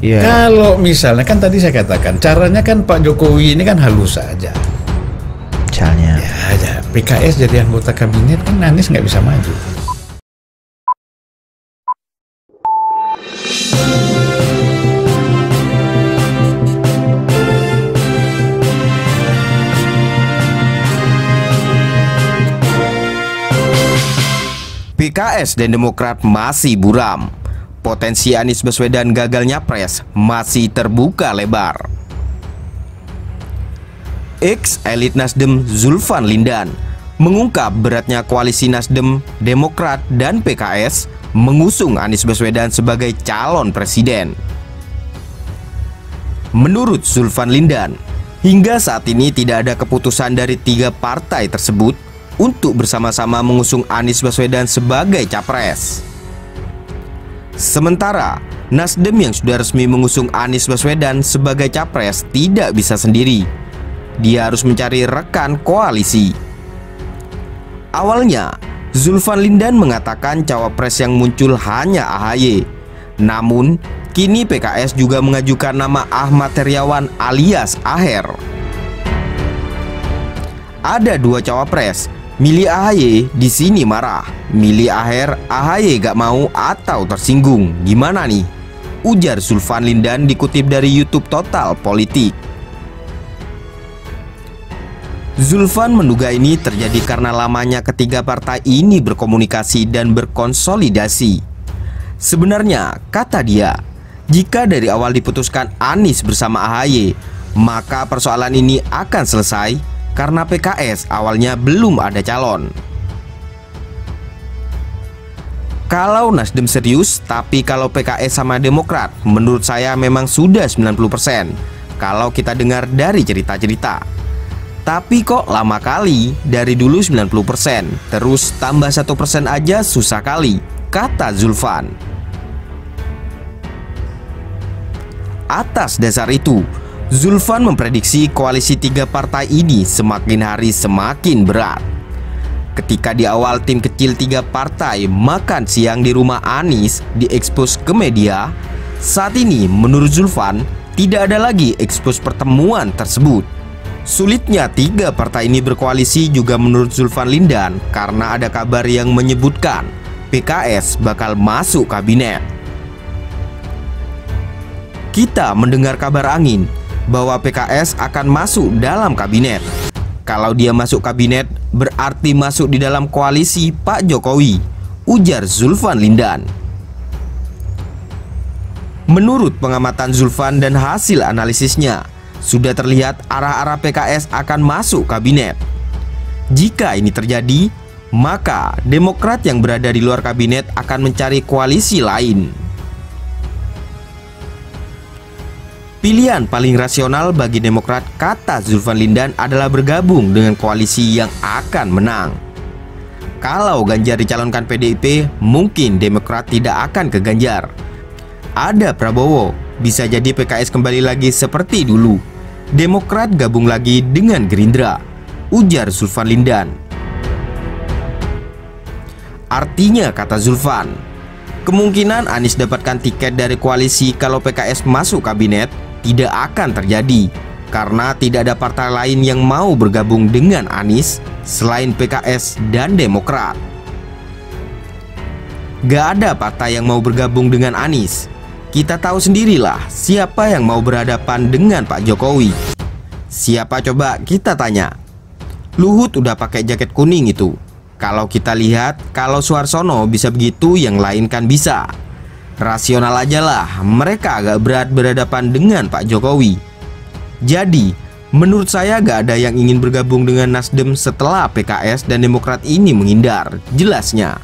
Iya. Kalau misalnya kan tadi saya katakan caranya kan Pak Jokowi ini kan halus saja. Misalnya. Ya, PKS jadi anggota kabinet kan Anies nggak bisa maju. PKS dan Demokrat masih buram. Potensi Anies Baswedan gagal nyapres masih terbuka lebar. Ex-elit Nasdem Zulfan Lindan mengungkap beratnya koalisi Nasdem, Demokrat, dan PKS mengusung Anies Baswedan sebagai calon presiden. Menurut Zulfan Lindan, hingga saat ini tidak ada keputusan dari 3 partai tersebut untuk bersama-sama mengusung Anies Baswedan sebagai capres. Sementara Nasdem yang sudah resmi mengusung Anies Baswedan sebagai capres tidak bisa sendiri. Dia harus mencari rekan koalisi. Awalnya Zulfan Lindan mengatakan cawapres yang muncul hanya AHY. Namun kini PKS juga mengajukan nama Ahmad Heriawan alias Aher. Ada 2 cawapres. Milih AHY di sini marah, milih Aher, AHY gak mau atau tersinggung. Gimana nih? Ujar Zulfan Lindan dikutip dari YouTube Total Politik. Zulfan menduga ini terjadi karena lamanya ketiga partai ini berkomunikasi dan berkonsolidasi. Sebenarnya, kata dia, jika dari awal diputuskan Anies bersama AHY, maka persoalan ini akan selesai karena PKS awalnya belum ada calon. Kalau Nasdem serius, tapi kalau PKS sama Demokrat, menurut saya memang sudah 90% kalau kita dengar dari cerita-cerita. Tapi kok lama kali, dari dulu 90%, terus tambah 1% aja susah kali, kata Zulfan. Atas dasar itu, Zulfan memprediksi koalisi 3 partai ini semakin hari semakin berat. Ketika di awal tim kecil 3 partai makan siang di rumah Anies diekspos ke media, saat ini menurut Zulfan tidak ada lagi ekspos pertemuan tersebut. Sulitnya 3 partai ini berkoalisi juga menurut Zulfan Lindan karena ada kabar yang menyebutkan PKS bakal masuk kabinet. Kita mendengar kabar angin bahwa PKS akan masuk dalam kabinet. Kalau dia masuk kabinet, berarti masuk di dalam koalisi Pak Jokowi, ujar Zulfan Lindan. Menurut pengamatan Zulfan dan hasil analisisnya, sudah terlihat arah-arah PKS akan masuk kabinet. Jika ini terjadi, maka Demokrat yang berada di luar kabinet akan mencari koalisi lain. Pilihan paling rasional bagi Demokrat, kata Zulfan Lindan, adalah bergabung dengan koalisi yang akan menang. Kalau Ganjar dicalonkan PDIP, mungkin Demokrat tidak akan ke Ganjar. Ada Prabowo, bisa jadi PKS kembali lagi seperti dulu. Demokrat gabung lagi dengan Gerindra, ujar Zulfan Lindan. Artinya, kata Zulfan, kemungkinan Anies dapatkan tiket dari koalisi kalau PKS masuk kabinet tidak akan terjadi karena tidak ada partai lain yang mau bergabung dengan Anies selain PKS dan Demokrat. Gak ada partai yang mau bergabung dengan Anies. Kita tahu sendirilah siapa yang mau berhadapan dengan Pak Jokowi. Siapa coba kita tanya? Luhut udah pakai jaket kuning itu. Kalau kita lihat, kalau Suarsono bisa begitu, yang lain kan bisa. Rasional aja lah, mereka agak berat berhadapan dengan Pak Jokowi. Jadi, menurut saya gak ada yang ingin bergabung dengan Nasdem setelah PKS dan Demokrat ini menghindar, jelasnya.